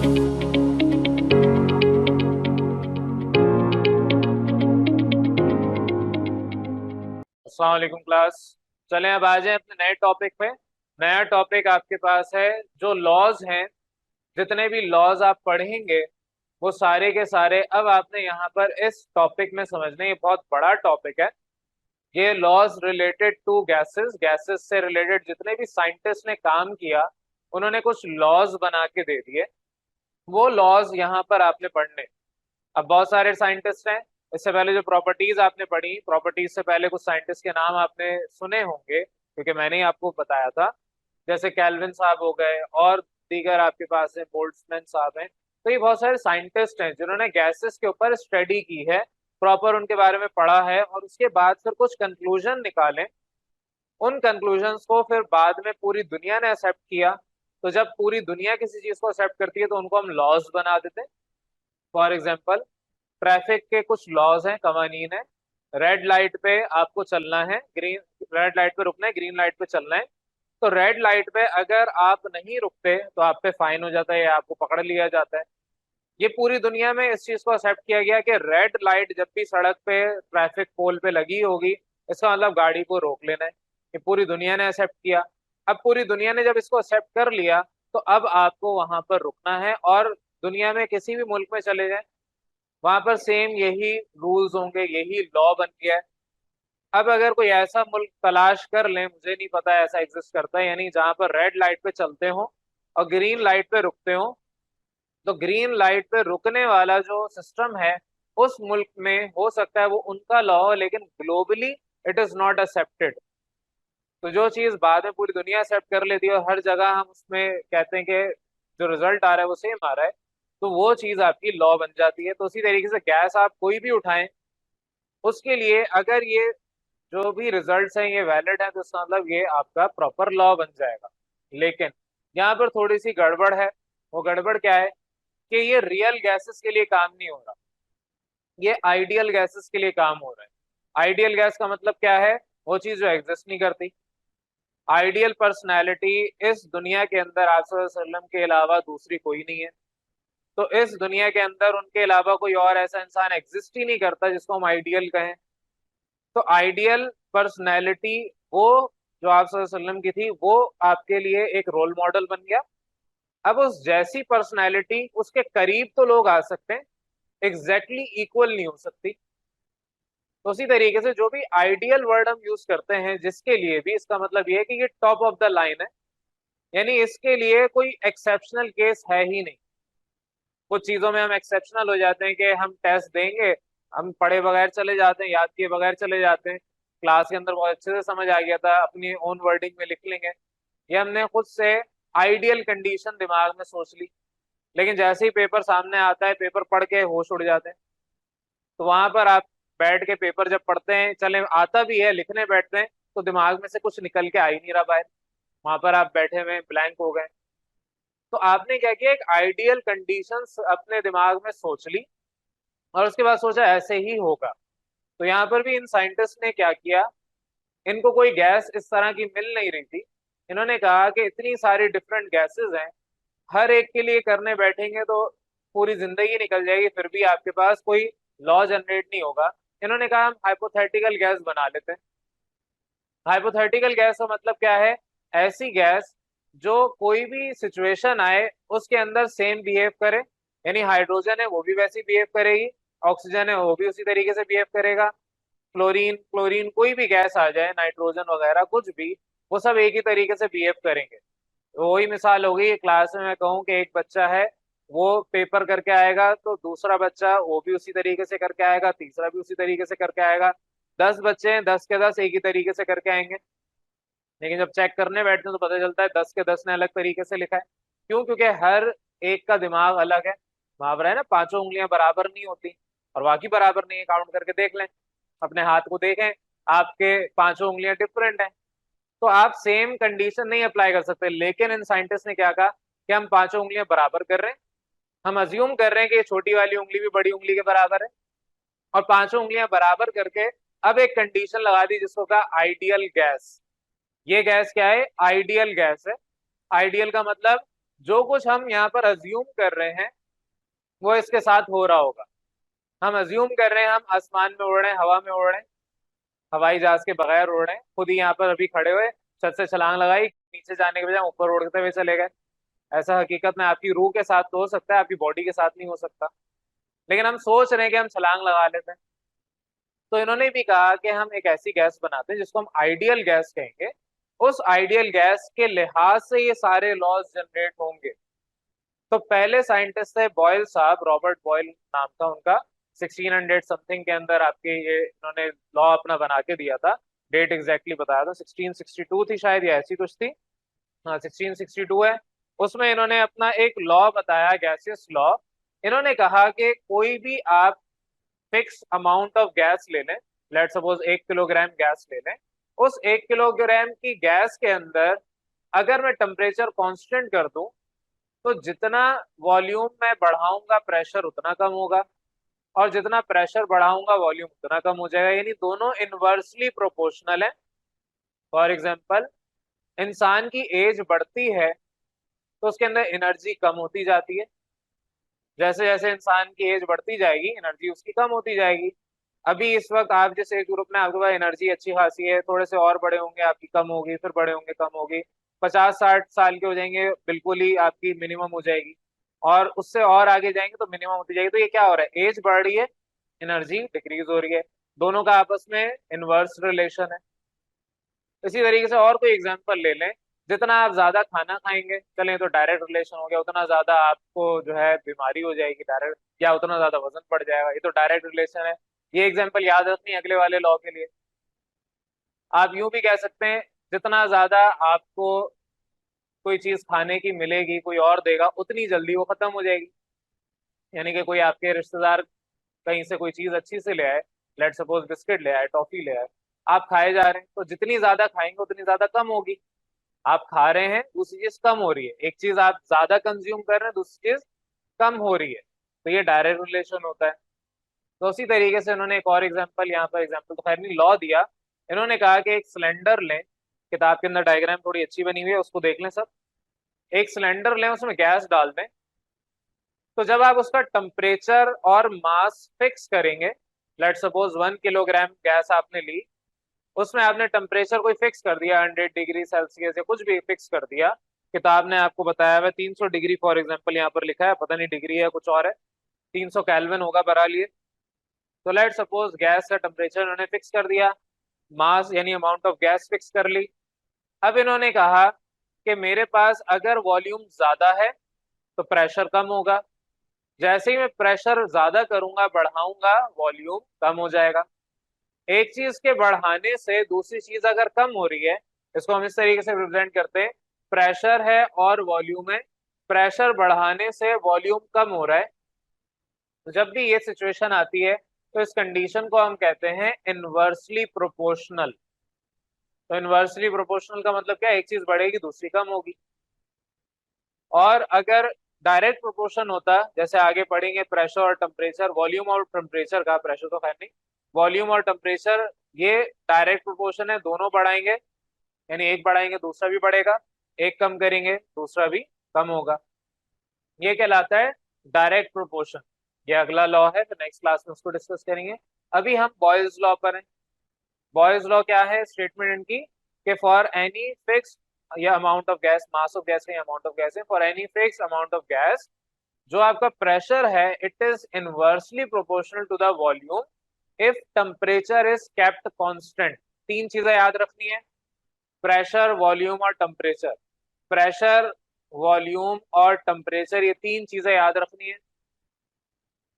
अस्सलाम वालेकुम क्लास। चलें अब आ जाएं अपने नए टॉपिक पे। नया टॉपिक आपके पास है जो लॉज हैं। जितने भी लॉज आप पढ़ेंगे वो सारे के सारे अब आपने यहाँ पर इस टॉपिक में समझने। ये बहुत बड़ा टॉपिक है। ये laws related to gases, gases से रिलेटेड जितने भी साइंटिस्ट ने काम किया उन्होंने कुछ लॉज बना के दे दिए। वो लॉज यहाँ पर आपने पढ़ने। अब बहुत सारे साइंटिस्ट हैं। इससे पहले जो प्रॉपर्टीज आपने पढ़ी, प्रॉपर्टीज से पहले कुछ साइंटिस्ट के नाम आपने सुने होंगे क्योंकि मैंने ही आपको बताया था। जैसे कैल्विन साहब हो गए और दीगर आपके पास है बोल्ट्जमैन साहब हैं। तो ये बहुत सारे साइंटिस्ट हैं जिन्होंने गैसेस के ऊपर स्टडी की है, प्रॉपर उनके बारे में पढ़ा है और उसके बाद फिर कुछ कंक्लूजन निकाले। उन कंक्लूजन्स को फिर बाद में पूरी दुनिया ने एक्सेप्ट किया। तो जब पूरी दुनिया किसी चीज को एक्सेप्ट करती है तो उनको हम लॉज बना देते हैं। फॉर एग्जाम्पल, ट्रैफिक के कुछ लॉज हैं, कवानीन है। रेड लाइट पे आपको चलना है, ग्रीन रेड लाइट पे रुकना है, ग्रीन लाइट पे चलना है। तो रेड लाइट पे अगर आप नहीं रुकते तो आप पे फाइन हो जाता है या आपको पकड़ लिया जाता है। ये पूरी दुनिया में इस चीज को एक्सेप्ट किया गया कि रेड लाइट जब भी सड़क पे ट्रैफिक पोल पे लगी होगी इसका मतलब गाड़ी को रोक लेना है। ये पूरी दुनिया ने एक्सेप्ट किया। अब पूरी दुनिया ने जब इसको एक्सेप्ट कर लिया तो अब आपको वहां पर रुकना है और दुनिया में किसी भी मुल्क में चले जाए वहां पर सेम यही रूल्स होंगे, यही लॉ बन गया है। अब अगर कोई ऐसा मुल्क तलाश कर ले, मुझे नहीं पता ऐसा एग्जिस्ट करता है यानी, जहां पर रेड लाइट पे चलते हो और ग्रीन लाइट पे रुकते हो, तो ग्रीन लाइट पे रुकने वाला जो सिस्टम है उस मुल्क में हो सकता है वो उनका लॉ हो लेकिन globally it is not accepted. तो जो चीज बाद में पूरी दुनिया एक्सेप्ट कर लेती है और हर जगह हम उसमें कहते हैं कि जो रिजल्ट आ रहा है वो सेम आ रहा है, तो वो चीज आपकी लॉ बन जाती है। तो उसी तरीके से गैस आप कोई भी उठाएं उसके लिए अगर ये जो भी रिजल्ट्स हैं ये वैलिड है तो इसका मतलब ये आपका प्रॉपर लॉ बन जाएगा। लेकिन यहाँ पर थोड़ी सी गड़बड़ है। वो गड़बड़ क्या है कि ये रियल गैसेस के लिए काम नहीं हो रहा, ये आइडियल गैसेस के लिए काम हो रहा है। आइडियल गैस का मतलब क्या है? वो चीज जो एग्जिस्ट नहीं करती। आइडियल पर्सनैलिटी इस दुनिया के अंदर आप सल्लल्लाहु अलैहि वसल्लम के अलावा दूसरी कोई नहीं है। तो इस दुनिया के अंदर उनके अलावा कोई और ऐसा इंसान एग्जिस्ट ही नहीं करता जिसको हम आइडियल कहें। तो आइडियल पर्सनैलिटी वो जो आप सल्लल्लाहु अलैहि वसल्लम की थी वो आपके लिए एक रोल मॉडल बन गया। अब उस जैसी पर्सनैलिटी उसके करीब तो लोग आ सकते हैं, एग्जैक्टली इक्वल नहीं हो सकती। तो उसी तरीके से जो भी आइडियल वर्ड हम यूज करते हैं जिसके लिए भी, इसका मतलब ये है कि ये टॉप ऑफ द लाइन है, यानी इसके लिए कोई एक्सेप्शनल केस है ही नहीं। कुछ चीजों में हम एक्सेप्शनल हो जाते हैं कि हम टेस्ट देंगे, हम पढ़े बगैर चले जाते हैं, याद किए बगैर चले जाते हैं, क्लास के अंदर बहुत अच्छे से समझ आ गया था, अपनी ओन वर्डिंग में लिख लेंगे। ये हमने खुद से आइडियल कंडीशन दिमाग में सोच ली। लेकिन जैसे ही पेपर सामने आता है, पेपर पढ़ के होश उड़ जाते हैं। तो वहां पर आप बैठ के पेपर जब पढ़ते हैं, चले आता भी है, लिखने बैठते हैं तो दिमाग में से कुछ निकल के आ ही नहीं रहा बाहर। वहां पर आप बैठे हुए ब्लैंक हो गए। तो आपने क्या किया, एक आइडियल कंडीशंस अपने दिमाग में सोच ली और उसके बाद सोचा ऐसे ही होगा। तो यहाँ पर भी इन साइंटिस्ट ने क्या किया, इनको कोई गैस इस तरह की मिल नहीं रही थी। इन्होंने कहा कि इतनी सारी डिफरेंट गैसेस हैं, हर एक के लिए करने बैठेंगे तो पूरी जिंदगी निकल जाएगी फिर भी आपके पास कोई लॉ जनरेट नहीं होगा। इन्होंने कहा हम हाइपोथेटिकल गैस बना लेते हैं। हाइपोथेटिकल गैस का मतलब क्या है? ऐसी गैस जो कोई भी सिचुएशन आए उसके अंदर सेम बिहेव करे। यानी हाइड्रोजन है वो भी वैसी बिहेव करेगी, ऑक्सीजन है वो भी उसी तरीके से बिहेव करेगा, क्लोरीन क्लोरीन कोई भी गैस आ जाए, नाइट्रोजन वगैरह कुछ भी, वो सब एक ही तरीके से बिहेव करेंगे। तो वही मिसाल हो गई क्लास में, मैं कहूँ कि एक बच्चा है वो पेपर करके आएगा तो दूसरा बच्चा वो भी उसी तरीके से करके आएगा, तीसरा भी उसी तरीके से करके आएगा। 10 बच्चे हैं, 10 के 10 एक ही तरीके से करके आएंगे। लेकिन जब चेक करने बैठते हैं तो पता चलता है 10 के 10 ने अलग तरीके से लिखा है। क्यों? क्योंकि हर एक का दिमाग अलग है। मुहावरा है ना, पांचों उंगलियां बराबर नहीं होती। और बाकी बराबर नहीं है, काउंट करके देख लें, अपने हाथ को देखें, आपके पांचों उंगलियां डिफरेंट हैं। तो आप सेम कंडीशन नहीं अप्लाई कर सकते। लेकिन इन साइंटिस्ट ने क्या कहा कि हम पांचों उंगलियां बराबर कर रहे हैं, हम अज्यूम कर रहे हैं कि ये छोटी वाली उंगली भी बड़ी उंगली के बराबर है, और पांचों उंगलियां बराबर करके अब एक कंडीशन लगा दी जिसको कहा आइडियल गैस। ये गैस क्या है? आइडियल गैस है। आइडियल का मतलब जो कुछ हम यहाँ पर अज्यूम कर रहे हैं वो इसके साथ हो रहा होगा। हम अज्यूम कर रहे हैं हम आसमान में उड़ रहे हैं, हवा में उड़ रहे हैं, हवाई जहाज के बगैर उड़ रहे हैं, खुद ही यहाँ पर अभी खड़े हुए छत से छलांग लगाई, नीचे जाने के बजाय ऊपर उड़ते हुए चले गए। ऐसा हकीकत में आपकी रूह के साथ तो हो सकता है, आपकी बॉडी के साथ नहीं हो सकता। लेकिन हम सोच रहे हैं कि हम छलांग लगा लेते हैं। तो इन्होंने भी कहा कि हम एक ऐसी गैस बनाते हैं जिसको हम आइडियल गैस कहेंगे। उस आइडियल गैस के लिहाज से ये सारे लॉज जनरेट होंगे। तो पहले साइंटिस्ट थे बॉयल साहब, रॉबर्ट बॉयल नाम था उनका। 1600 समथिंग के अंदर आपके ये इन्होंने लॉ अपना बना के दिया था। डेट एग्जैक्टली बताया था 1662 थी शायद, या ऐसी कुछ थी। हाँ 1662 है। उसमें इन्होंने अपना एक लॉ बताया, गैसियस लॉ। इन्होंने कहा कि कोई भी आप फिक्स अमाउंट ऑफ गैस ले लें, लेट सपोज 1 किलोग्राम गैस ले लें। उस 1 किलोग्राम की गैस के अंदर अगर मैं टेम्परेचर कांस्टेंट कर दूं, तो जितना वॉल्यूम मैं बढ़ाऊंगा प्रेशर उतना कम होगा, और जितना प्रेशर बढ़ाऊंगा वॉल्यूम उतना कम हो जाएगा। यानी दोनों इनवर्सली प्रोपोर्शनल है। फॉर एग्जाम्पल, इंसान की एज बढ़ती है तो उसके अंदर एनर्जी कम होती जाती है। जैसे जैसे इंसान की एज बढ़ती जाएगी एनर्जी उसकी कम होती जाएगी। अभी इस वक्त आप जिस एज ग्रुप में आपके पास एनर्जी अच्छी खासी है, थोड़े से और बड़े होंगे आपकी कम होगी, फिर बड़े होंगे कम होगी। 50-60 साल के हो जाएंगे बिल्कुल ही आपकी मिनिमम हो जाएगी, और उससे और आगे जाएंगे तो मिनिमम होती जाएगी। तो ये क्या हो रहा है, एज बढ़ रही है, एनर्जी डिक्रीज हो रही है। दोनों का आपस में इनवर्स रिलेशन है। इसी तरीके से और कोई एग्जांपल ले लें, जितना आप ज्यादा खाना खाएंगे, चलें तो डायरेक्ट रिलेशन हो गया, उतना ज्यादा आपको जो है बीमारी हो जाएगी डायरेक्ट, या उतना ज्यादा वजन बढ़ जाएगा, ये तो डायरेक्ट रिलेशन है। ये एग्जांपल याद रखनी है अगले वाले लॉ के लिए। आप यूं भी कह सकते हैं, जितना ज्यादा आपको कोई चीज खाने की मिलेगी कोई और देगा, उतनी जल्दी वो खत्म हो जाएगी। यानी कि कोई आपके रिश्तेदार कहीं से कोई चीज अच्छी से ले आए, लेट सपोज बिस्किट ले आए, टॉफी ले आए, आप खाए जा रहे हैं, तो जितनी ज्यादा खाएंगे उतनी ज्यादा कम होगी। आप खा रहे हैं, दूसरी चीज कम हो रही है, एक चीज आप ज्यादा कंज्यूम कर रहे हैं, दूसरी चीज कम हो रही है। तो ये डायरेक्ट रिलेशन होता है। तो उसी तरीके से उन्होंने एक और एग्जांपल, यहाँ पर एग्जांपल तो खैर नहीं, लॉ दिया। इन्होंने कहा कि एक सिलेंडर लें, किताब के अंदर डायग्राम थोड़ी अच्छी बनी हुई है, उसको देख लें सब। एक सिलेंडर लें, उसमें गैस डाल दें। तो जब आप उसका टेम्परेचर और मास फिक्स करेंगे, लेट सपोज 1 किलोग्राम गैस आपने ली, उसमें आपने टेम्परेचर कोई फिक्स कर दिया, 100 डिग्री सेल्सियस या कुछ भी फिक्स कर दिया। किताब ने आपको बताया हुआ 300 डिग्री फॉर एग्जाम्पल, यहाँ पर लिखा है, पता नहीं डिग्री है कुछ और है, 300 केल्विन होगा बहरहाल ये। तो लेट सपोज गैस का टेम्परेचर उन्होंने फिक्स कर दिया, मास यानी अमाउंट ऑफ गैस फिक्स कर ली। अब इन्होंने कहा कि मेरे पास अगर वॉल्यूम ज्यादा है तो प्रेशर कम होगा, जैसे ही मैं प्रेशर ज्यादा करूंगा बढ़ाऊंगा वॉल्यूम कम हो जाएगा। एक चीज के बढ़ाने से दूसरी चीज अगर कम हो रही है, इसको हम इस तरीके से रिप्रेजेंट करते हैं, प्रेशर है और वॉल्यूम है, प्रेशर बढ़ाने से वॉल्यूम कम हो रहा है। तो जब भी ये सिचुएशन आती है तो इस कंडीशन को हम कहते हैं इनवर्सली प्रोपोर्शनल। तो इनवर्सली प्रोपोर्शनल का मतलब क्या है, एक चीज बढ़ेगी दूसरी कम होगी। और अगर डायरेक्ट प्रोपोर्शन होता, जैसे आगे पढ़ेंगे प्रेशर और टेम्परेचर, वॉल्यूम और टेम्परेचर का, प्रेशर तो खैर नहीं, वॉल्यूम और टेम्परेचर ये डायरेक्ट प्रोपोर्शन है, दोनों बढ़ाएंगे, यानी एक बढ़ाएंगे दूसरा भी बढ़ेगा, एक कम करेंगे दूसरा भी कम होगा। ये कहलाता है डायरेक्ट प्रोपोर्शन। ये अगला लॉ है, तो नेक्स्ट क्लास में उसको डिस्कस करेंगे। अभी हम बॉयल्स लॉ पर हैं। बॉयल्स लॉ क्या है, स्टेटमेंट इनकी कि फॉर एनी फिक्स या amount of gas, mass of gas है अमाउंट ऑफ गैस है, for any fix amount of gas, जो आपका प्रेशर है it is inversely proportional to the volume if temperature is kept constant. तीन चीजें याद रखनी है, प्रेशर, वॉल्यूम और टेम्परेचर। प्रेशर, वॉल्यूम और टेम्परेचर, ये तीन चीजें याद रखनी है।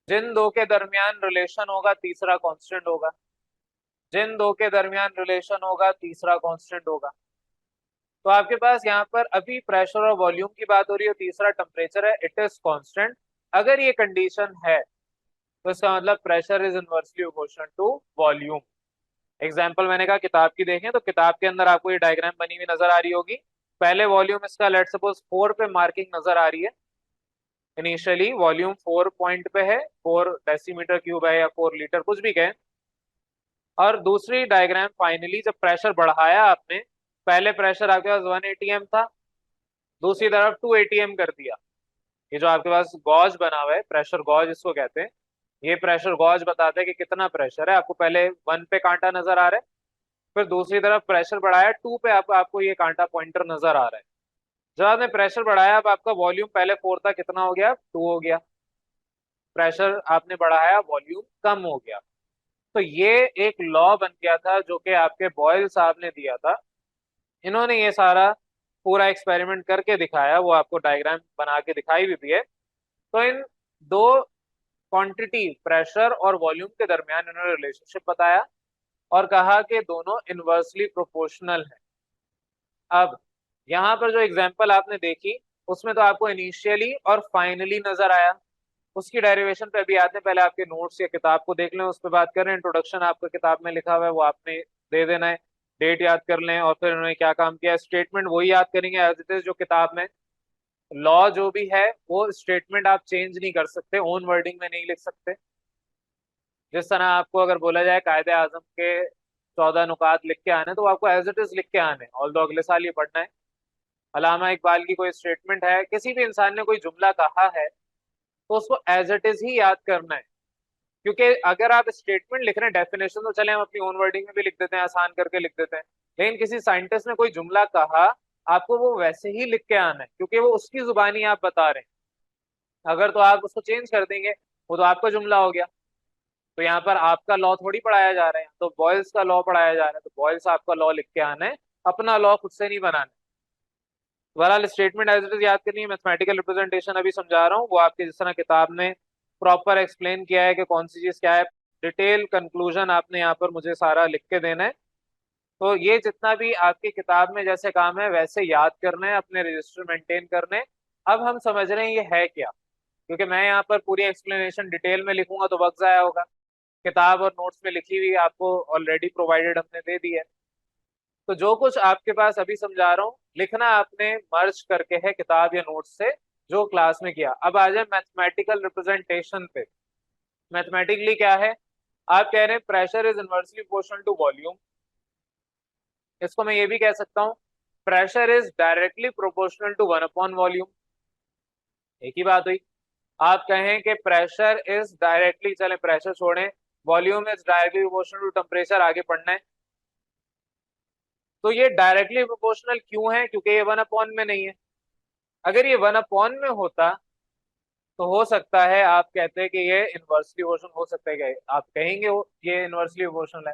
जिन दो के दरमियान रिलेशन होगा तीसरा कांस्टेंट होगा, जिन दो के दरमियान रिलेशन होगा तीसरा कांस्टेंट होगा। तो आपके पास यहाँ पर अभी प्रेशर और वॉल्यूम की बात हो रही है, तीसरा टेम्परेचर है, इट इज कांस्टेंट। अगर ये कंडीशन है तो इसका मतलब pressure is inversely proportional to volume. Example मैंने कहा किताब की देखें, तो किताब के अंदर आपको ये डायग्राम बनी हुई नजर आ रही होगी। पहले वॉल्यूम इसका लेट सपोज 4 पे मार्किंग नजर आ रही है, इनिशियली वॉल्यूम 4 पॉइंट पे है, 4 डेसीमीटर क्यूब है या 4 लीटर कुछ भी कहें। और दूसरी डायग्राम फाइनली जब प्रेशर बढ़ाया आपने, पहले प्रेशर आपके पास 1 atm था, दूसरी तरफ 2 atm कर दिया। ये जो आपके पास गॉज बना हुआ है, प्रेशर गॉज इसको कहते हैं, ये प्रेशर गॉज बताता है कि कितना प्रेशर है। आपको पहले 1 पे कांटा नजर आ रहा है, फिर दूसरी तरफ प्रेशर बढ़ाया 2 पे, आपको ये कांटा पॉइंटर नजर आ रहा है। जब आपने प्रेशर बढ़ाया, अब आपका वॉल्यूम पहले 4 था, कितना हो गया, 2 हो गया। प्रेशर आपने बढ़ाया, वॉल्यूम कम हो गया। तो ये एक लॉ बन गया था जो कि आपके बॉयल साहब ने दिया था। इन्होंने ये सारा पूरा एक्सपेरिमेंट करके दिखाया, वो आपको डायग्राम बना के दिखाई भी दी है। तो इन दो क्वांटिटी प्रेशर और वॉल्यूम के दरमियान इन्होंने रिलेशनशिप बताया और कहा कि दोनों इनवर्सली प्रोपोर्शनल है। अब यहाँ पर जो एग्जांपल आपने देखी, उसमें तो आपको इनिशियली और फाइनली नजर आया। उसकी डेरिवेशन पे अभी आते हैं, पहले आपके नोट्स या किताब को देख लें, उस पर बात करें। इंट्रोडक्शन आपका किताब में लिखा हुआ है, वो आपने दे देना है। डेट याद कर लें और फिर उन्होंने क्या काम किया, स्टेटमेंट वही याद करेंगे एज इट इज जो किताब में। लॉ जो भी है वो स्टेटमेंट आप चेंज नहीं कर सकते, ओन वर्डिंग में नहीं लिख सकते। जिस तरह आपको अगर बोला जाए कायदे आजम के 14 नुकात लिख के आने, तो आपको एज इट इज लिख के आने, ऑल दो अगले साल ये पढ़ना है। अलामा इकबाल की कोई स्टेटमेंट है, किसी भी इंसान ने कोई जुमला कहा है, तो उसको एज इट इज ही याद करना है। क्योंकि अगर आप स्टेटमेंट लिख रहे हैं, डेफिनेशन तो चले हम अपनी ओन वर्डिंग में भी लिख देते हैं, आसान करके लिख देते हैं, लेकिन किसी साइंटिस्ट ने कोई जुमला कहा, आपको वो वैसे ही लिख के आना है, क्योंकि वो उसकी जुबानी आप बता रहे हैं। अगर तो आप उसको चेंज कर देंगे, वो तो आपका जुमला हो गया। तो यहाँ पर आपका लॉ थोड़ी पढ़ाया जा रहा है, तो बॉयल्स का लॉ पढ़ाया जा रहा है, तो बॉयल्स आपका लॉ लिख के आना है, अपना लॉ खुद से नहीं बनाना है। बहरहाल स्टेटमेंट एज इट इज याद करनी है। मैथमेटिकल रिप्रेजेंटेशन अभी समझा रहा हूँ, वो आपके जिस तरह किताब में प्रॉपर एक्सप्लेन किया है कि कौन सी चीज क्या है, डिटेल कंक्लूजन आपने यहाँ पर मुझे सारा लिख के देना है। तो ये जितना भी आपकी किताब में जैसे काम है वैसे याद करना है, अपने रजिस्टर मेंटेन करने। अब हम समझ रहे हैं ये है क्या, क्योंकि मैं यहाँ पर पूरी एक्सप्लेनेशन डिटेल में लिखूंगा तो वक्त जाया होगा। किताब और नोट्स में लिखी हुई आपको ऑलरेडी प्रोवाइडेड हमने दे दी है। तो जो कुछ आपके पास अभी समझा रहा हूँ, लिखना आपने मर्ज करके है किताब या नोट्स से, जो क्लास में किया। अब आ जाए मैथमेटिकल रिप्रेजेंटेशन पे। मैथमेटिकली क्या है, आप कह रहे हैं pressure is inversely proportional to volume. इसको मैं ये भी कह सकता हूँ, pressure is directly proportional to 1/वॉल्यूम। एक ही बात हुई। आप कहें कि प्रेशर इज डायरेक्टली, चले प्रेशर छोड़ें, volume is directly proportional to temperature, आगे पढ़ना है। तो ये डायरेक्टली प्रोपोर्शनल क्यों है, क्योंकि ये 1/में नहीं है। अगर ये 1/में होता तो हो सकता है आप कहते हैं कि ये इनवर्सली प्रोपोर्शनल हो सकता है, क्या आप कहेंगे ये इनवर्सली प्रोपोर्शनल है।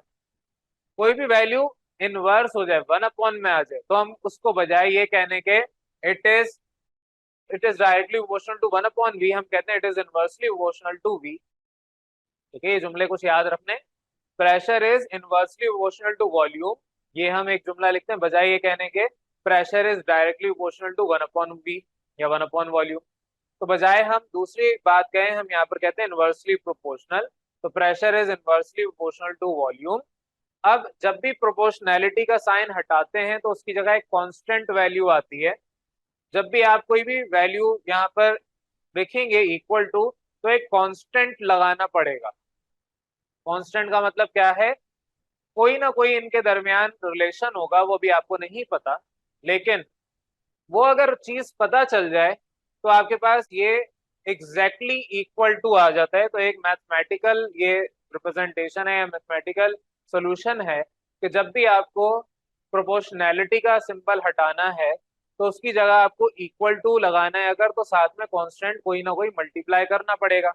कोई भी वैल्यू इनवर्स हो जाए, 1/में आ जाए, तो हम उसको बजाय ये कहने के it is it is directly proportional to 1/v, हम कहते हैं it is inversely proportional to v। ठीक है, ये जुमले कुछ याद रखने। Pressure is inversely proportional to volume, ये हम एक जुमला लिखते हैं बजाय ये कहने के pressure is directly proportional to 1/v या 1/वॉल्यूम। तो बजाय हम दूसरी बात कहें, हम यहाँ पर कहते हैं इनवर्सली प्रोपोर्शनल। तो pressure is inversely proportional to volume. अब जब भी प्रोपोर्शनैलिटी का साइन हटाते हैं तो उसकी जगह एक कांस्टेंट वैल्यू आती है। जब भी आप कोई भी वैल्यू यहाँ पर लिखेंगे इक्वल टू, तो एक कांस्टेंट लगाना पड़ेगा। कांस्टेंट का मतलब क्या है, कोई ना कोई इनके दरमियान रिलेशन होगा, वो भी आपको नहीं पता, लेकिन वो अगर चीज पता चल जाए तो आपके पास ये एग्जैक्टली इक्वल टू आ जाता है। तो एक मैथमेटिकल ये रिप्रेजेंटेशन है या मैथमेटिकल सोल्यूशन है कि जब भी आपको प्रोपोर्शनैलिटी का सिंबल हटाना है तो उसकी जगह आपको इक्वल टू लगाना है, अगर तो साथ में कांस्टेंट कोई ना कोई मल्टीप्लाई करना पड़ेगा।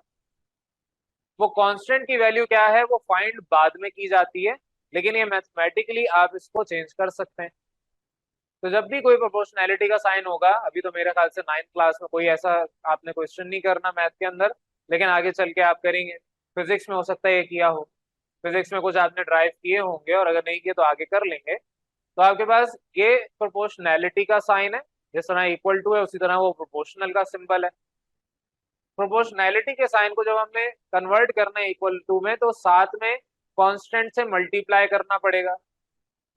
वो कांस्टेंट की वैल्यू क्या है वो फाइंड बाद में की जाती है, लेकिन ये मैथमेटिकली आप इसको चेंज कर सकते हैं। तो जब भी कोई प्रोपोर्शनैलिटी का साइन होगा, अभी तो मेरे ख्याल से 9th क्लास में कोई ऐसा आपने क्वेश्चन नहीं करना मैथ के अंदर, लेकिन आगे चल के आप करेंगे। फिजिक्स में हो सकता है ये किया हो, फिजिक्स में कुछ आपने ड्राइव किए होंगे, और अगर नहीं किए तो आगे कर लेंगे। तो आपके पास ये प्रोपोर्शनैलिटी का साइन है, जिस तरह इक्वल टू है उसी तरह वो प्रोपोर्शनल का सिंबल है। प्रोपोर्शनैलिटी के साइन को जब हमने कन्वर्ट करना है इक्वल टू में, तो साथ में कांस्टेंट से मल्टीप्लाई करना पड़ेगा।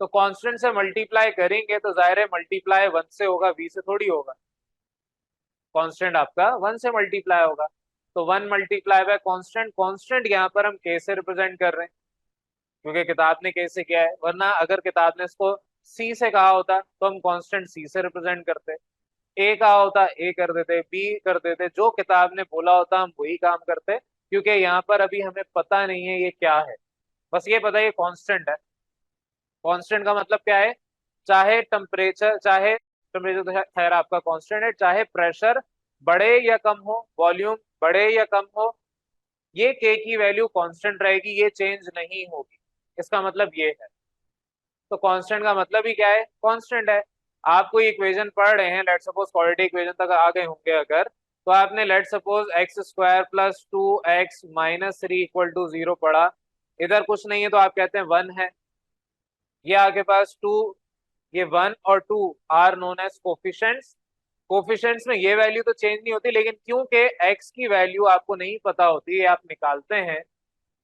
तो कांस्टेंट से मल्टीप्लाई करेंगे तो जाहिर है मल्टीप्लाई 1 से होगा, v से थोड़ी होगा। कांस्टेंट आपका 1 से मल्टीप्लाई होगा, तो 1 मल्टीप्लाई बाय कांस्टेंट। कांस्टेंट यहाँ पर हम k से रिप्रेजेंट कर रहे हैं, क्योंकि किताब ने k से किया है, वरना अगर किताब ने इसको c से कहा होता तो हम कांस्टेंट c से रिप्रेजेंट करते। ए कहा होता ए कर देते, बी कर देते, जो किताब ने बोला होता हम वही काम करते, क्योंकि यहाँ पर अभी हमें पता नहीं है ये क्या है। बस ये पता है ये कांस्टेंट है। कांस्टेंट का मतलब क्या है, चाहे टेम्परेचर तो खैर आपका कांस्टेंट है, चाहे प्रेशर बढ़े या कम हो, वॉल्यूम बढ़े या कम हो, ये के की वैल्यू कांस्टेंट रहेगी, ये चेंज नहीं होगी। इसका मतलब ये है। तो कांस्टेंट का मतलब ही क्या है, कांस्टेंट है। आप कोई इक्वेशन पढ़ रहे हैं, लेट सपोज क्वाड्रेटिक इक्वेशन तक आ गए होंगे अगर, तो आपने let suppose x square plus 2x-3 equal to 0 पढ़ा, इधर कुछ नहीं है तो आप कहते हैं 1 है। ये आपके पास 2, ये 1 और 2 are known as coefficients. Coefficients में ये वैल्यू तो चेंज नहीं होती, लेकिन क्योंकि x की वैल्यू आपको नहीं पता होती है, आप निकालते हैं,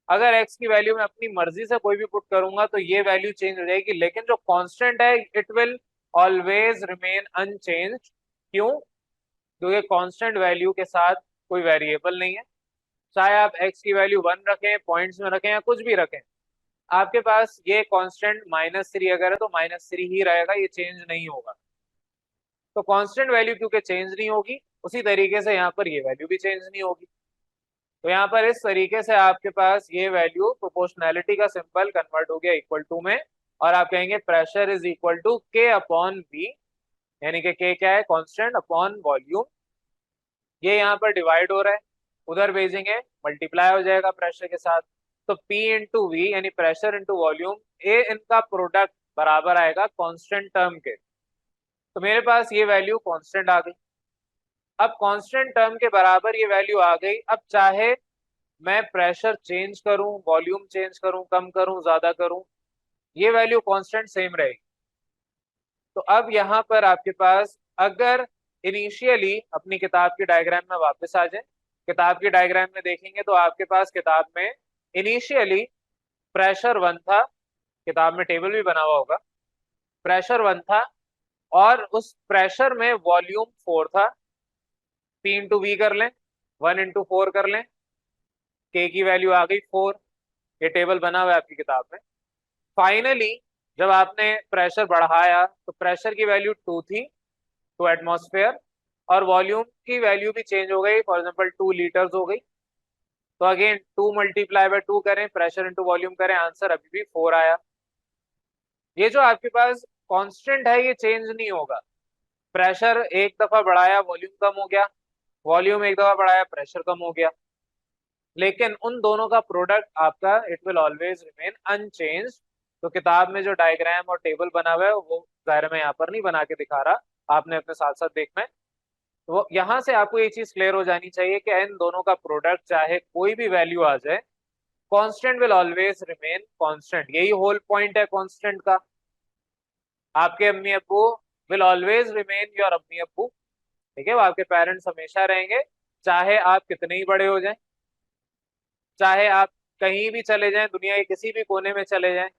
अगर x की वैल्यू मैं अपनी मर्जी से कोई भी पुट करूंगा तो ये वैल्यू चेंज हो जाएगी, लेकिन जो कांस्टेंट है it will always remain unchanged. क्यों? क्योंकि कांस्टेंट वैल्यू के साथ कोई वेरिएबल नहीं है। चाहे आप x की वैल्यू 1 रखें, पॉइंट्स में रखें या कुछ भी रखें, आपके पास ये कांस्टेंट -3 अगर है तो -3 ही रहेगा, ये चेंज नहीं होगा। तो कांस्टेंट वैल्यू क्योंकि चेंज नहीं होगी, उसी तरीके से यहाँ पर ये वैल्यू भी चेंज नहीं होगी। तो यहाँ पर इस तरीके से आपके पास ये वैल्यू प्रोपोर्शनैलिटी का सिंबल कन्वर्ट हो गया इक्वल टू में, और आप कहेंगे प्रेशर इज इक्वल टू के अपॉन बी, यानी कि के क्या है, कांस्टेंट अपॉन वॉल्यूम। ये यहाँ पर डिवाइड हो रहा है, उधर भेजेंगे मल्टीप्लाई हो जाएगा प्रेशर के साथ। तो P इंटू वी यानी प्रेशर इंटू वॉल्यूम, ए इनका प्रोडक्ट बराबर आएगा कांस्टेंट टर्म के। तो मेरे पास ये वैल्यू कांस्टेंट आ गई। अब कांस्टेंट टर्म के बराबर ये वैल्यू आ गई, अब चाहे मैं प्रेशर चेंज करूं, वॉल्यूम चेंज करूं, कम करूं, ज्यादा करूं, ये वैल्यू कांस्टेंट सेम रहेगी। तो अब यहाँ पर आपके पास अगर इनिशियली अपनी किताब की डायग्राम में वापस आ जाए, किताब की डायग्राम में देखेंगे तो आपके पास किताब में इनिशियली प्रेशर 1 था, किताब में टेबल भी बना हुआ होगा, प्रेशर 1 था और उस प्रेशर में वॉल्यूम 4 था। P इंटू वी कर लें, 1 इंटू 4 कर लें, के की वैल्यू आ गई 4। ये टेबल बना हुआ है आपकी किताब में। फाइनली जब आपने प्रेशर बढ़ाया तो प्रेशर की वैल्यू 2 थी, 2 एटमॉस्फेयर, और वॉल्यूम की वैल्यू भी चेंज हो गई, फॉर एग्जांपल 2 लीटर्स हो गई। तो अगेन 2 मल्टीप्लाई बाय 2 करें, प्रेशर इंटू वॉल्यूम करें, आंसर अभी भी 4 आया। ये जो आपके पास कांस्टेंट है ये चेंज नहीं होगा। प्रेशर एक दफा बढ़ाया वॉल्यूम कम हो गया, वॉल्यूम एक दफा बढ़ाया प्रेशर कम हो गया, लेकिन उन दोनों का प्रोडक्ट आपका it will always remain unchange. तो किताब में जो डायग्राम और टेबल बना हुआ है वो जाहिर मैं यहाँ पर नहीं बना के दिखा रहा, आपने अपने साथ साथ देखना है। तो वो यहाँ से आपको ये चीज क्लियर हो जानी चाहिए कि इन दोनों का प्रोडक्ट चाहे कोई भी वैल्यू आ जाए, constant will always remain constant. यही होल पॉइंट है कांस्टेंट का। आपके अम्मी अब्बू विल ऑलवेज रिमेन योर अम्मी अब्बू, ठीक है, वो आपके पेरेंट्स हमेशा रहेंगे, चाहे आप कितने ही बड़े हो जाएं, चाहे आप कहीं भी चले जाएं, दुनिया के किसी भी कोने में चले जाएं,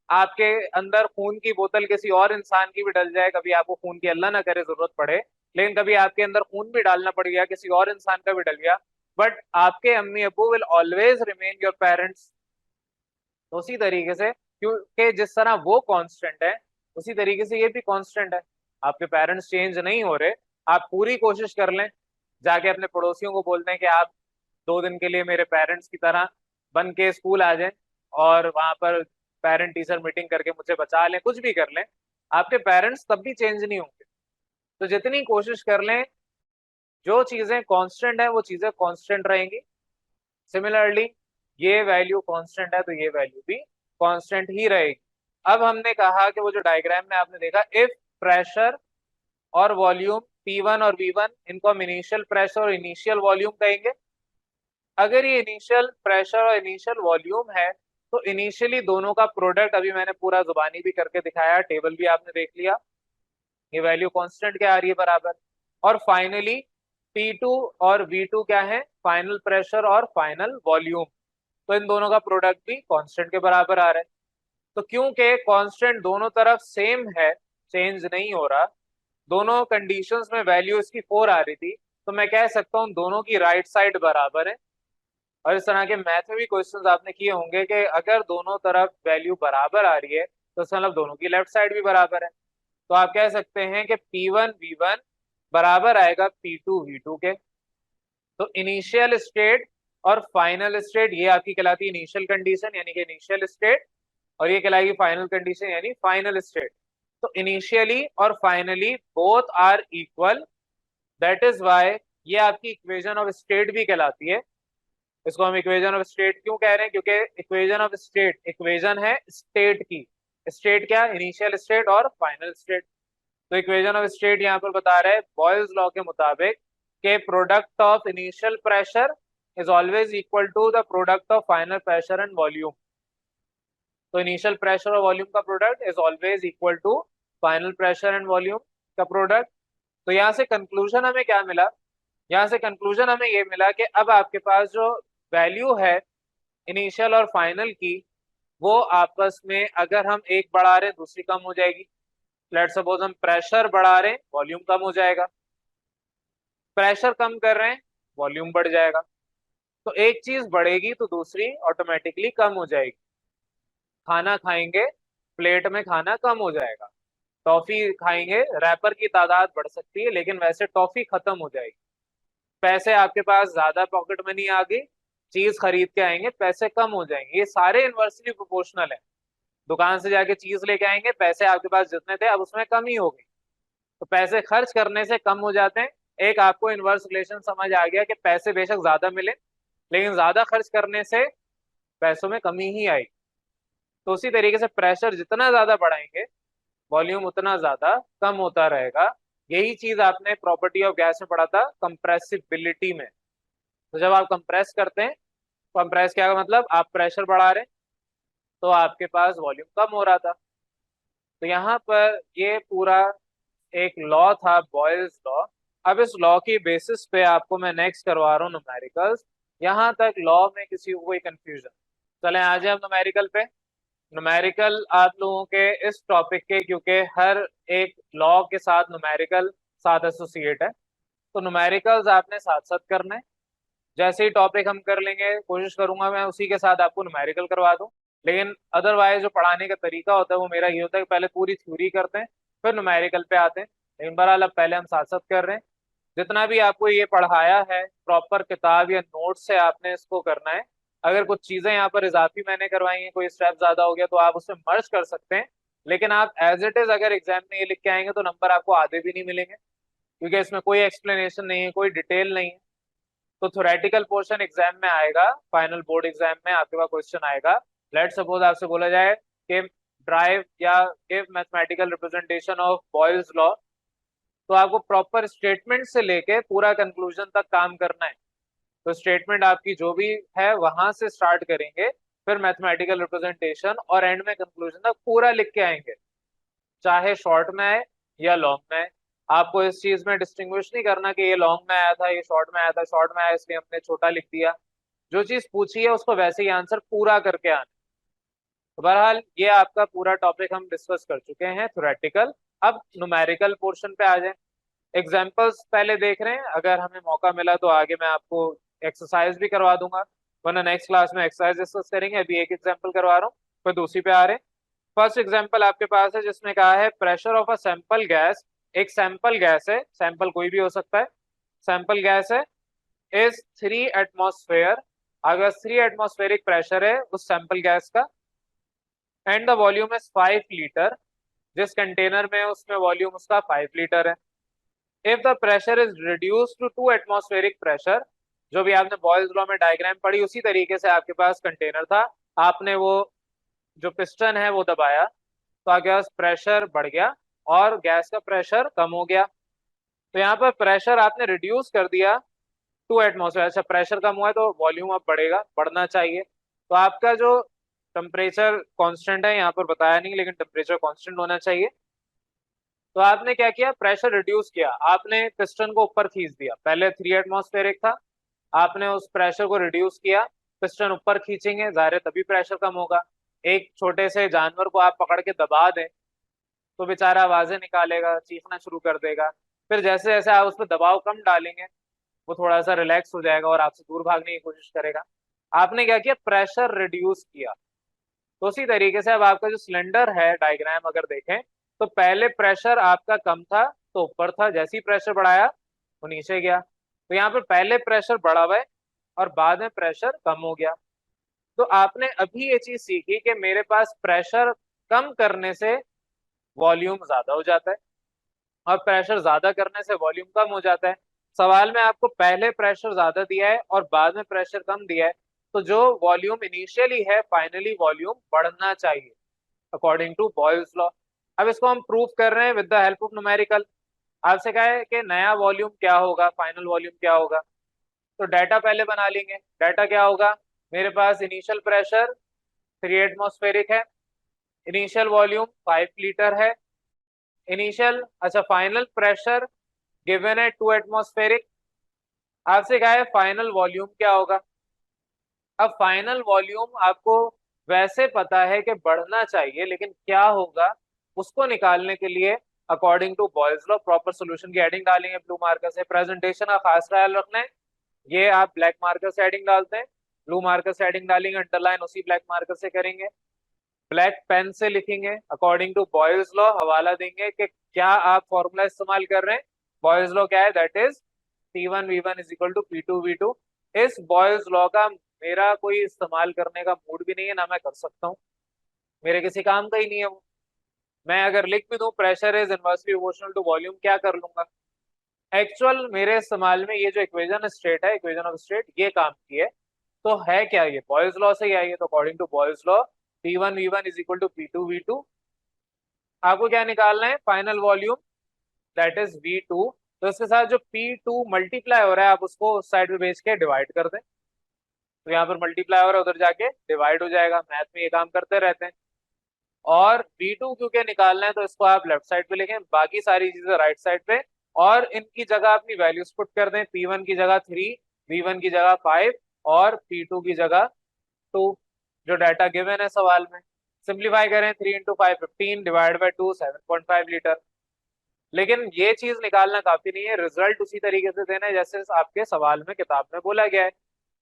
आपके अंदर खून की बोतल किसी और इंसान की भी डल जाए, कभी आपको खून की अल्लाह ना करे जरूरत पड़े, लेकिन कभी आपके अंदर खून भी डालना पड़ गया, किसी और इंसान का भी डल गया, बट आपके अम्मी अब्बू will always remain your parents. तो उसी तरीके से, क्योंकि जिस तरह वो कांस्टेंट है उसी तरीके से ये भी कांस्टेंट है। आपके पेरेंट्स चेंज नहीं हो रहे, आप पूरी कोशिश कर लें, जाके अपने पड़ोसियों को बोलते हैं कि आप 2 दिन के लिए मेरे पेरेंट्स की तरह बन के स्कूल आ जाएं और वहां पर पेरेंट टीचर मीटिंग करके मुझे बचा लें, कुछ भी कर लें, आपके पेरेंट्स तब भी चेंज नहीं होंगे। तो जितनी कोशिश कर लें, जो चीजें कांस्टेंट है वो चीजें कांस्टेंट रहेंगी। सिमिलरली ये वैल्यू कांस्टेंट है तो ये वैल्यू भी कांस्टेंट ही रहेगी। अब हमने कहा कि वो जो डायग्राम में आपने देखा, इफ प्रेशर और वॉल्यूम P1 और V1, इनको हम इनिशियल प्रेशर और इनिशियल वॉल्यूम कहेंगे। अगर ये इनिशियल प्रेशर और इनिशियल वॉल्यूम है तो इनिशियली दोनों का प्रोडक्ट, अभी मैंने पूरा जुबानी भी करके दिखाया, टेबल भी आपने देख लिया, ये वैल्यू कांस्टेंट क्या आ रही है बराबर। और फाइनली P2 और V2 क्या है, फाइनल प्रेशर और फाइनल वॉल्यूम, तो इन दोनों का प्रोडक्ट भी कांस्टेंट के बराबर आ रहा है। तो क्योंकि कांस्टेंट दोनों तरफ सेम है, चेंज नहीं हो रहा, दोनों कंडीशंस में वैल्यू इसकी 4 आ रही थी, तो मैं कह सकता हूँ दोनों की राइट साइड बराबर है। और इस तरह के मैथ में भी क्वेश्चंस आपने किए होंगे कि अगर दोनों तरफ वैल्यू बराबर आ रही है तो इसका मतलब दोनों की लेफ्ट साइड भी बराबर है। तो आप कह सकते हैं कि P1 V1 बराबर आएगा P2V2 के। तो इनिशियल स्टेट और फाइनल स्टेट ये आपकी कहलाती है इनिशियल कंडीशन यानी कि इनिशियल स्टेट, और ये कहलाएगी फाइनल कंडीशन यानी फाइनल स्टेट। तो इनिशियली और finally both are equal, that is why ये आपकी इक्वेशन ऑफ स्टेट भी कहलाती है। इसको हम इक्वेशन ऑफ स्टेट क्यों कह रहे हैं, क्योंकि इक्वेशन ऑफ स्टेट इक्वेशन है स्टेट की। स्टेट क्या, इनिशियल स्टेट और फाइनल स्टेट। तो इक्वेशन ऑफ स्टेट यहाँ पर बता रहे हैं बॉयल्स लॉ के मुताबिक के product of initial pressure is always equal to the product of final pressure and volume. तो इनिशियल प्रेशर और वॉल्यूम का product is always equal to final pressure and volume का प्रोडक्ट। तो यहाँ से कंक्लूजन हमें क्या मिला, यहाँ से कंक्लूजन हमें ये मिला कि अब आपके पास जो वैल्यू है इनिशियल और फाइनल की, वो आपस में अगर हम एक बढ़ा रहे हैं दूसरी कम हो जाएगी। लेट्स सपोज हम प्रेशर बढ़ा रहे हैं वॉल्यूम कम हो जाएगा, प्रेशर कम कर रहे हैं वॉल्यूम बढ़ जाएगा। तो एक चीज बढ़ेगी तो दूसरी ऑटोमेटिकली कम हो जाएगी। खाना खाएंगे प्लेट में खाना कम हो जाएगा, टॉफी खाएंगे रैपर की तादाद बढ़ सकती है लेकिन वैसे टॉफी खत्म हो जाएगी। पैसे आपके पास ज्यादा पॉकेट मनी आ गई, चीज खरीद के आएंगे पैसे कम हो जाएंगे। ये सारे इन्वर्सली प्रोपोर्शनल है। दुकान से जाके चीज लेके आएंगे, पैसे आपके पास जितने थे अब उसमें कमी हो गई, तो पैसे खर्च करने से कम हो जाते हैं। एक आपको इन्वर्स रिलेशन समझ आ गया कि पैसे बेशक ज्यादा मिले लेकिन ज्यादा खर्च करने से पैसों में कमी ही आएगी। तो उसी तरीके से प्रेशर जितना ज्यादा बढ़ाएंगे वॉल्यूम उतना ज्यादा कम होता रहेगा। यही चीज आपने प्रॉपर्टी ऑफ गैस में पढ़ा था कंप्रेसिबिलिटी में। तो जब आप कंप्रेस करते हैं, कंप्रेस क्या मतलब आप प्रेशर बढ़ा रहे हैं तो आपके पास वॉल्यूम कम हो रहा था। तो यहाँ पर ये पूरा एक लॉ था बॉयल्स लॉ। अब इस लॉ की बेसिस पे आपको मैं नेक्स्ट करवा रहा हूँ न्यूमेरिकल्स। यहाँ तक लॉ में किसी को कोई कंफ्यूजन? चले आ जाए हम न्यूमेरिकल पे। न्यूमेरिकल आप लोगों के इस टॉपिक के, क्योंकि हर एक लॉ के साथ न्यूमेरिकल साथ एसोसिएट है, तो न्यूमेरिकल्स आपने साथ साथ करना है। जैसे ही टॉपिक हम कर लेंगे कोशिश करूंगा मैं उसी के साथ आपको न्यूमेरिकल करवा दूं। लेकिन अदरवाइज जो पढ़ाने का तरीका होता है वो मेरा ये होता है कि पहले पूरी थ्योरी करते हैं फिर न्यूमेरिकल पे आते हैं। लेकिन बहरहाल अब पहले हम साथ साथ कर रहे हैं। जितना भी आपको ये पढ़ाया है प्रॉपर किताब या नोट से आपने इसको करना है। अगर कुछ चीजें यहाँ पर इजाफी मैंने करवाई हैं, कोई स्टेप ज्यादा हो गया तो आप उसमें मर्ज कर सकते हैं। लेकिन आप एज इट इज अगर एग्जाम में ये लिख के आएंगे तो नंबर आपको आधे भी नहीं मिलेंगे, क्योंकि इसमें कोई एक्सप्लेनेशन नहीं है, कोई डिटेल नहीं है। तो थोरेटिकल पोर्शन एग्जाम में आएगा, फाइनल बोर्ड एग्जाम में आपके पास क्वेश्चन आएगा। लेट सपोज आपसे बोला जाए कि ड्राइव या give mathematical representation of Boyle's law, तो आपको प्रॉपर स्टेटमेंट से लेके पूरा कंक्लूजन तक काम करना है। तो स्टेटमेंट आपकी जो भी है वहां से स्टार्ट करेंगे, फिर मैथमेटिकल रिप्रेजेंटेशन और एंड में कंक्लूजन तक पूरा लिख के आएंगे, चाहे शॉर्ट में आए या लॉन्ग में आए। आपको इस चीज में डिस्टिंग्विश नहीं करना कि ये लॉन्ग में आया था ये शॉर्ट में आया था, शॉर्ट में आया इसलिए हमने छोटा लिख दिया। जो चीज पूछी है उसको वैसे ही आंसर पूरा करके आना। तो बहरहाल ये आपका पूरा टॉपिक हम डिस्कस कर चुके हैं थ्योरेटिकल। अब न्यूमेरिकल पोर्शन पे आ जाए। एग्जाम्पल्स पहले देख रहे हैं, अगर हमें मौका मिला तो आगे मैं आपको एक्सरसाइज भी करवा दूंगा, वरना नेक्स्ट क्लास में एक्सरसाइज डिस्कस करेंगे। अभी एक एग्जाम्पल करवा रहा हूँ फिर दूसरी पे आ रहे हैं। फर्स्ट एग्जाम्पल आपके पास है जिसमें कहा है pressure of a sample gas. एक सैंपल गैस है, सैंपल कोई भी हो सकता है, सैंपल गैस है, इज 3 एटमॉस्फेयर। अगर 3 एटमॉस्फेरिक प्रेशर है उस सैंपल गैस का, and the volume is 5 litre. जिस कंटेनर में उसमें वॉल्यूम उसका 5 लीटर है। If the pressure is reduce to 2 atmospheric pressure, जो भी आपने बॉयल्स लॉ में डायग्राम पढ़ी उसी तरीके से आपके पास कंटेनर था, आपने वो जो पिस्टन है वो दबाया तो आपके पास प्रेशर बढ़ गया और गैस का प्रेशर कम हो गया। तो यहाँ पर प्रेशर आपने रिड्यूस कर दिया 2 एटमॉस्फेयर। अच्छा प्रेशर कम हुआ है तो वॉल्यूम अब बढ़ेगा, बढ़ना चाहिए। तो आपका जो टेम्परेचर कांस्टेंट है यहाँ पर बताया नहीं, लेकिन टेम्परेचर कांस्टेंट होना चाहिए। तो आपने क्या किया, प्रेशर रिड्यूस किया, आपने पिस्टन को ऊपर खींच दिया। पहले 3 एटमॉस्फेरिक था, आपने उस प्रेशर को रिड्यूस किया, पिस्टन ऊपर खींचेंगे जाहिर है तभी प्रेशर कम होगा। एक छोटे से जानवर को आप पकड़ के दबा दें तो बेचारा आवाजें निकालेगा, चीखना शुरू कर देगा। फिर जैसे जैसे आप उस पर दबाव कम डालेंगे वो थोड़ा सा रिलैक्स हो जाएगा और आपसे दूर भागने की कोशिश करेगा। आपने क्या किया, प्रेशर रिड्यूस किया। तो उसी तरीके से अब आपका जो सिलेंडर है डायग्राम अगर देखें तो पहले प्रेशर आपका कम था, तो ऊपर था, जैसे ही प्रेशर बढ़ाया वो नीचे गया। तो यहाँ पर पहले प्रेशर बढ़ा हुआ है और बाद में प्रेशर कम हो गया। तो आपने अभी ये चीज सीखी कि मेरे पास प्रेशर कम करने से वॉल्यूम ज्यादा हो जाता है और प्रेशर ज्यादा करने से वॉल्यूम कम हो जाता है। सवाल में आपको पहले प्रेशर ज्यादा दिया है और बाद में प्रेशर कम दिया है, तो जो वॉल्यूम इनिशियली है फाइनली वॉल्यूम बढ़ना चाहिए अकॉर्डिंग टू बॉयल्स लॉ। अब इसको हम प्रूव कर रहे हैं with the help of numerical. आपसे कहा है कि नया वॉल्यूम क्या होगा, फाइनल वॉल्यूम क्या होगा। तो डाटा पहले बना लेंगे। डाटा क्या होगा, मेरे पास इनिशियल प्रेशर 3 एटमॉस्फेरिक है, इनिशियल वॉल्यूम 5 लीटर है, इनिशियल अच्छा फाइनल प्रेशर गिवन है 2 एटमॉस्फेरिक। आपसे कहा है फाइनल वॉल्यूम क्या होगा। अब फाइनल वॉल्यूम आपको वैसे पता है कि बढ़ना चाहिए, लेकिन क्या होगा उसको निकालने के लिए according to Boyle's law proper solution की हेडिंग डालेंगे ब्लू मार्कर से। प्रेजेंटेशन का खास ख्याल रखना है, ये आप ब्लैक मार्कर से हेडिंग डालते हैं, ब्लू मार्कर से हेडिंग डालेंगे, अंडरलाइन उसी ब्लैक मार्कर से करेंगे, ब्लैक पेन से लिखेंगे अकॉर्डिंग टू बॉयल्स लॉ, हवाला देंगे कि क्या आप फॉर्मूला इस्तेमाल कर रहे हैं। बॉयल्स लॉ क्या है, that is P1V1 is equal to P2V2। इस बॉयल्स लॉ का मेरा कोई इस्तेमाल करने का मूड भी नहीं है, ना मैं कर सकता हूँ, मेरे किसी काम का ही नहीं है वो। मैं अगर लिख भी दूं pressure is inversely proportional to volume, क्या कर लूंगा। एक्चुअल मेरे इस्तेमाल में ये जो इक्वेशन स्टेट है, इक्वेशन ऑफ स्टेट, ये काम की है। तो है क्या, ये बॉयल्स लॉ से ही आई है। तो according to Boyle's law P1V1 is equal to P2V2। आपको क्या निकालना है, final volume, that is V2। तो इसके साथ जो P2 मल्टीप्लाई हो रहा है आप उसको उस साइड पे भेज के डिवाइड कर दें। तो यहाँ पर मल्टीप्लाई हो रहा है, उधर जाके डिवाइड हो जाएगा। मैथ में ये काम करते रहते हैं। और V2 क्योंकि निकालना है तो इसको आप लेफ्ट साइड पे लिखें, बाकी सारी चीजें राइट साइड पे। और इनकी जगह अपनी वैल्यूज पुट कर दें, P1 की जगह 3, V1 की जगह 5 और P2 की जगह 2, जो डाटा गिवन है सवाल में। सिंप्लीफाई करें, 3 इंटू 5 15 डिवाइड बाई 2 7.5 लीटर। लेकिन ये चीज निकालना काफी नहीं है, रिजल्ट उसी तरीके से देना है जैसे आपके सवाल में किताब में बोला गया है।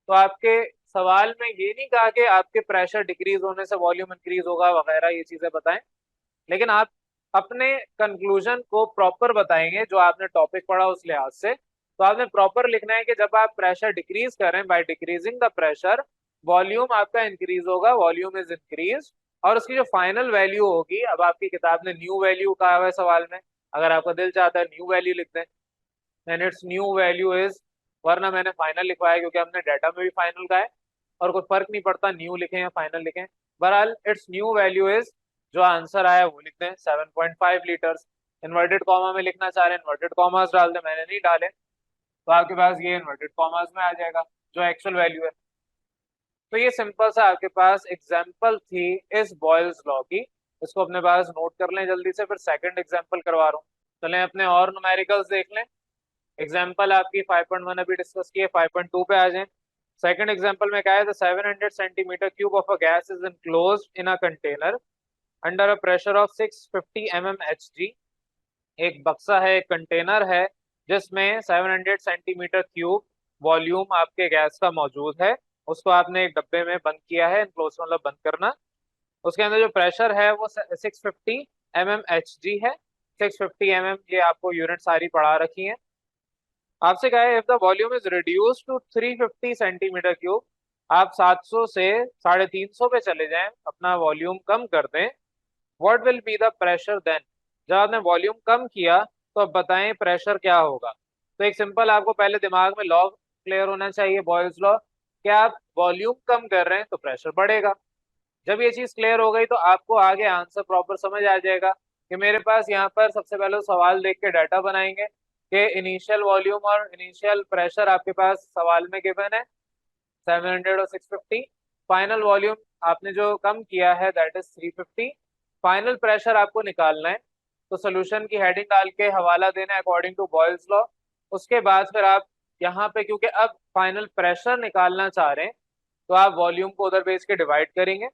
तो आपके सवाल में ये नहीं कहा कि आपके प्रेशर डिक्रीज होने से वॉल्यूम इंक्रीज होगा वगैरह ये चीजें बताएं, लेकिन आप अपने कंक्लूजन को प्रॉपर बताएंगे जो आपने टॉपिक पढ़ा उस लिहाज से। तो आपने प्रॉपर लिखना है कि जब आप प्रेशर डिक्रीज करें, by decreasing the pressure volume आपका इंक्रीज होगा, वॉल्यूम इज इंक्रीज। और उसकी जो फाइनल वैल्यू होगी, अब आपकी किताब ने न्यू वैल्यू कहा हुआ है सवाल में, अगर आपका दिल चाहता है न्यू वैल्यू लिख दें, and it's new value is, वरना मैंने फाइनल लिखवाया क्योंकि हमने डाटा में भी फाइनल का है और कोई फर्क नहीं पड़ता न्यू लिखें या फाइनल लिखें। बहरहाल इट्स न्यू वैल्यू इज, जो आंसर आया वो लिख दें 7.5 लीटर्स। इन्वर्टेड कॉमा में लिखना चाह रहे हैं इन्वर्टेड कॉमास डाल दें, मैंने नहीं डाले, तो आपके पास ये इन्वर्टेड कॉमास में आ जाएगा जो एक्चुअल वैल्यू है। तो ये सिंपल सा आपके पास एग्जाम्पल थी इस बॉयल्स लॉ की, इसको अपने पास नोट कर लें जल्दी से, फिर सेकंड एग्जाम्पल करवा रहा हूँ। चलें अपने और न्यूमेरिकल्स देख लें। एग्जाम्पल आपकी 5.1 अभी डिस्कस किए, 5.2 पे आ जाएं। सेकंड एग्जाम्पल में क्या है, 700 centimetre cube of a gas is enclosed in a container under a pressure of 650 mmHg। एक बक्सा है, एक कंटेनर है जिसमें 700 सेंटीमीटर क्यूब वॉल्यूम आपके गैस का मौजूद है। उसको आपने एक डब्बे में बंद किया है, इनक्लोज मतलब बंद करना। उसके अंदर जो प्रेशर है वो 650 mmHg है। 650 mm ये आपको यूनिट सारी पढ़ा रखी है। आपसे कहा है if the volume is reduce to 350 centimetre cube, आप 700 से 350 पे चले जाएं, अपना वॉल्यूम कम कर दें, what will be the pressure then. जब आपने वॉल्यूम कम किया तो अब बताएं प्रेशर क्या होगा। तो एक सिंपल आपको पहले दिमाग में लॉ क्लियर होना चाहिए, बॉयल्स लॉ, कि आप वॉल्यूम कम कर रहे हैं तो प्रेशर बढ़ेगा। जब ये चीज क्लियर हो गई तो आपको आगे आंसर प्रॉपर समझ आ जाएगा कि मेरे पास यहाँ पर सबसे पहले तो सवाल देख के डाटा बनाएंगे कि इनिशियल वॉल्यूम और इनिशियल प्रेशर आपके पास सवाल में गिवन है 700 और 650। फाइनल वॉल्यूम आपने जो कम किया है दैट इज 350। फाइनल प्रेशर आपको निकालना है, तो सोल्यूशन की हेडिंग डाल के हवाला देना है अकॉर्डिंग टू बॉयल्स लॉ। उसके बाद फिर आप यहाँ पे क्योंकि अब फाइनल प्रेशर निकालना चाह रहे हैं तो आप वॉल्यूम को उधर भेज के डिवाइड करेंगे।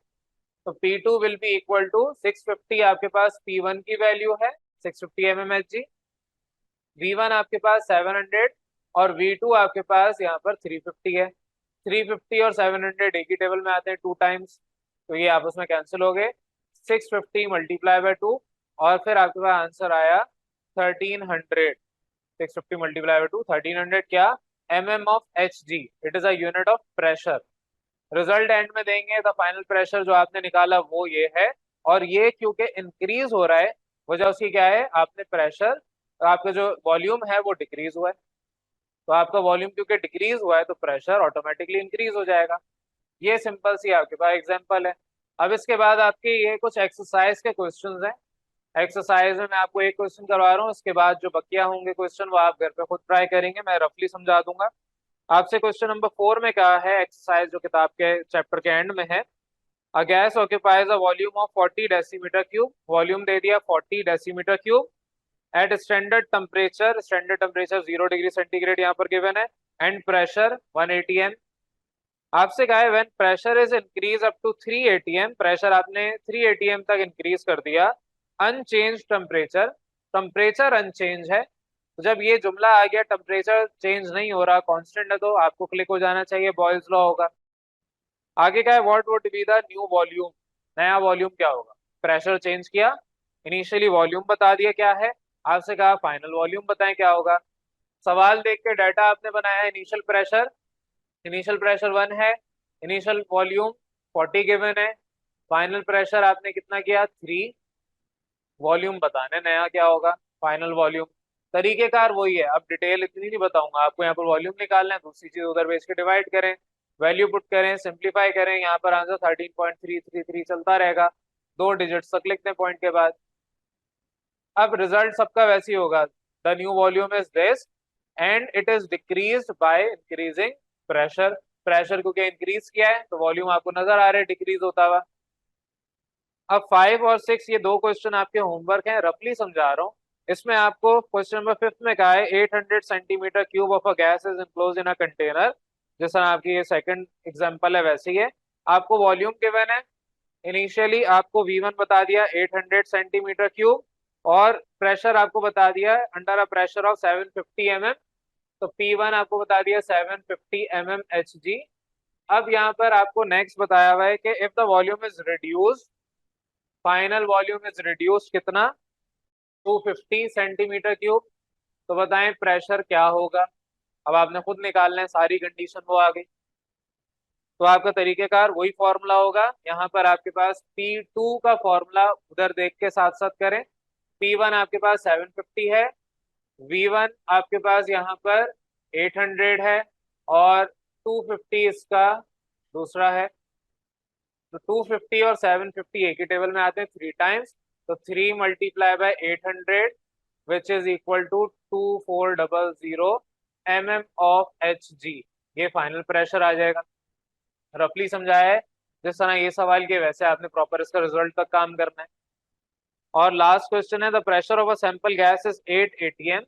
तो P2 will be equal to 650, आपके पास P1 की वैल्यू है 650 mmHg, V1 आपके पास 700 और V2 आपके पास यहाँ पर 350 है। 350 और 700 एक ही टेबल में आते हैं 2 टाइम्स, तो ये आपस में कैंसिल हो गए। 650 मल्टीप्लाई बाय 2 और फिर आपके पास आंसर आया 1300, 650 मल्टीप्लाई बाय 2, 1300 क्या, mm of Hg, it is a unit of pressure. Result and में देंगे, द फाइनल प्रेशर जो आपने निकाला वो ये है, और ये क्योंकि इंक्रीज हो रहा है, वजह उसकी क्या है, आपने प्रेशर, आपका जो वॉल्यूम है वो डिक्रीज हुआ है, तो आपका वॉल्यूम क्योंकि डिक्रीज हुआ है तो प्रेशर ऑटोमेटिकली इंक्रीज हो जाएगा। ये सिंपल सी आपके पास एग्जांपल है। अब इसके बाद आपके ये कुछ एक्सरसाइज के क्वेश्चंस हैं। एक्सरसाइज में मैं आपको एक क्वेश्चन करवा रहा हूँ, उसके बाद जो बकिया होंगे क्वेश्चन वो आप घर पे खुद ट्राई करेंगे, मैं रफली समझा दूंगा। आपसे क्वेश्चन नंबर 4 में कहा है, एक्सरसाइज जो किताब के चैप्टर के एंड में है, a gas occupies a volume of 40 decimetre cube, volume दे दिया 40 decimetre cube at standard temperature 0 degree centigrade यहाँ पर गिवन है, एंड प्रेशर 180 एम। आपसे कहा है when pressure is increase up to 380 M, pressure आपने 380 एम तक इंक्रीज कर दिया, अनचेंज टेम्परेचर, टेम्परेचर अनचेंज है। तो जब ये जुमला आ गया टेम्परेचर चेंज नहीं हो रहा, कांस्टेंट है, तो आपको क्लिक हो जाना चाहिए, बॉयल्स लॉ होगा। आगे क्या है, what would be the new volume, नया वॉल्यूम क्या होगा, प्रेशर चेंज किया, इनिशियली वॉल्यूम बता दिया क्या है, आपसे कहा फाइनल वॉल्यूम बताएं क्या होगा। सवाल देख के डाटा आपने बनाया, इनिशियल प्रेशर 1 है, इनिशियल वॉल्यूम 40 गिवन है, फाइनल प्रेशर आपने कितना किया 3, वॉल्यूम बताने नया क्या होगा, फाइनल वॉल्यूम। तरीकेकार वही है, अब डिटेल इतनी नहीं बताऊंगा आपको, यहाँ पर वॉल्यूम निकालना है, दूसरी चीज उधर बेच के डिवाइड करें, वैल्यू पुट करें, सिंप्लीफाई करें, यहाँ पर आंसर 13.333 चलता रहेगा, 2 डिजिट्स तक लिखते हैं पॉइंट के बाद। अब रिजल्ट सबका वैसे ही होगा, the new volume is this and it is decreased by increasing pressure, pressure क्योंकि इंक्रीज किया है तो वॉल्यूम आपको नजर आ रहा है डिक्रीज होता हुआ। अब 5 और 6 ये दो क्वेश्चन आपके होमवर्क हैं, रफली समझा रहा हूँ। इसमें आपको क्वेश्चन नंबर 5 में कहा है 800 centimetre cube of a gas is enclose in a container, जैसा आपकी ये सेकंड एग्जांपल है वैसे ही है। आपको वॉल्यूम गिवन है, इनिशियली आपको V1 बता दिया 800 सेंटीमीटर क्यूब, और प्रेशर आपको बता दिया under a pressure of 750 mm, तो P1 आपको बता दिया 750 mm Hg। अब यहाँ पर आपको नेक्स्ट बताया हुआ है कि if the volume is reduce, final volume is reduce कितना, 250 सेंटीमीटर क्यूब, तो बताएं प्रेशर क्या होगा। अब आपने खुद निकालना है, सारी कंडीशन वो आ गई, तो आपका तरीकेकार वही फॉर्मूला होगा। यहाँ पर आपके पास P2 का फॉर्मूला उधर देख के साथ साथ करें, P1 आपके पास 750 है, V1 आपके पास यहाँ पर 800 है, और 250 इसका दूसरा है, तो 250 और 750 एक ही टेबल में आते हैं 3 टाइम्स, तो 3 multiply by 800 which is equal to 2400 mm of Hg, ये फाइनल प्रेशर आ जाएगा। रफली समझाया है, जिस तरह ये सवाल के वैसे आपने प्रॉपर इसका रिजल्ट तक काम करना है। और लास्ट क्वेश्चन है, the pressure of a sample gas is 880 M,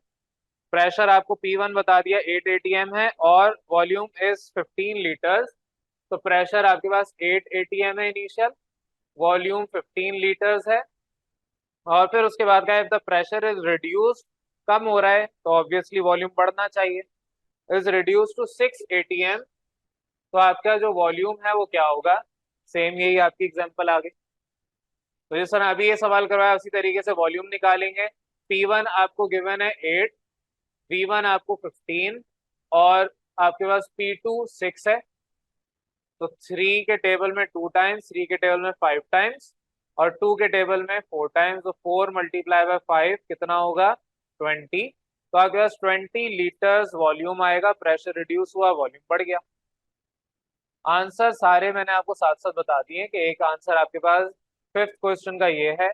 pressure आपको P1 बता दिया 880 एम है, और वॉल्यूम इज 15 लीटर्स, तो प्रेशर आपके पास 880 एम है इनिशियल, वॉल्यूम 15 लीटर्स है, और फिर उसके बाद का द प्रेशर इज रिड्यूस्ड, कम हो रहा है तो ऑब्वियसली वॉल्यूम बढ़ना चाहिए, इज रिड्यूस टू 680 एम, तो आपका जो वॉल्यूम है वो क्या होगा, सेम यही आपकी एग्जांपल आ गई। तो जिस तरह अभी ये सवाल करवाया उसी तरीके से वॉल्यूम निकालेंगे। P1 आपको गिवन है 8, V1 आपको 15, और आपके पास P2 6 है, तो 3 के टेबल में 2 टाइम्स, 3 के टेबल में 5 टाइम्स, और 2 के टेबल में 4 टाइम्स, तो 4 मल्टीप्लाई बाय 5 कितना होगा 20, तो आपके पास 20 लीटर्स वॉल्यूम आएगा, प्रेशर रिड्यूस हुआ, वॉल्यूम बढ़ गया। आंसर सारे मैंने आपको साथ साथ बता दिए कि एक आंसर आपके पास 5th क्वेश्चन का ये है,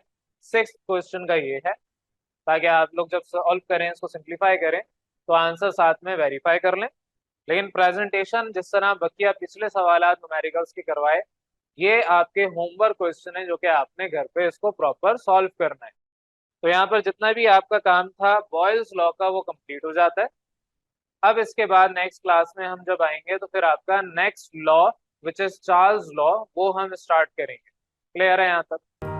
6th क्वेश्चन का ये है, ताकि आप लोग जब सॉल्व करें इसको सिंप्लीफाई करें तो आंसर साथ में वेरीफाई कर लें। लेकिन प्रेजेंटेशन जिस तरह बकिया पिछले सवालात न्यूमेरिकल्स के करवाए, ये आपके होमवर्क क्वेश्चन है जो कि आपने घर पे इसको प्रॉपर सॉल्व करना है। तो यहाँ पर जितना भी आपका काम था बॉयल्स लॉ का वो कंप्लीट हो जाता है। अब इसके बाद नेक्स्ट क्लास में हम जब आएंगे तो फिर आपका next law which is Charles law वो हम स्टार्ट करेंगे। क्लियर है यहाँ तक?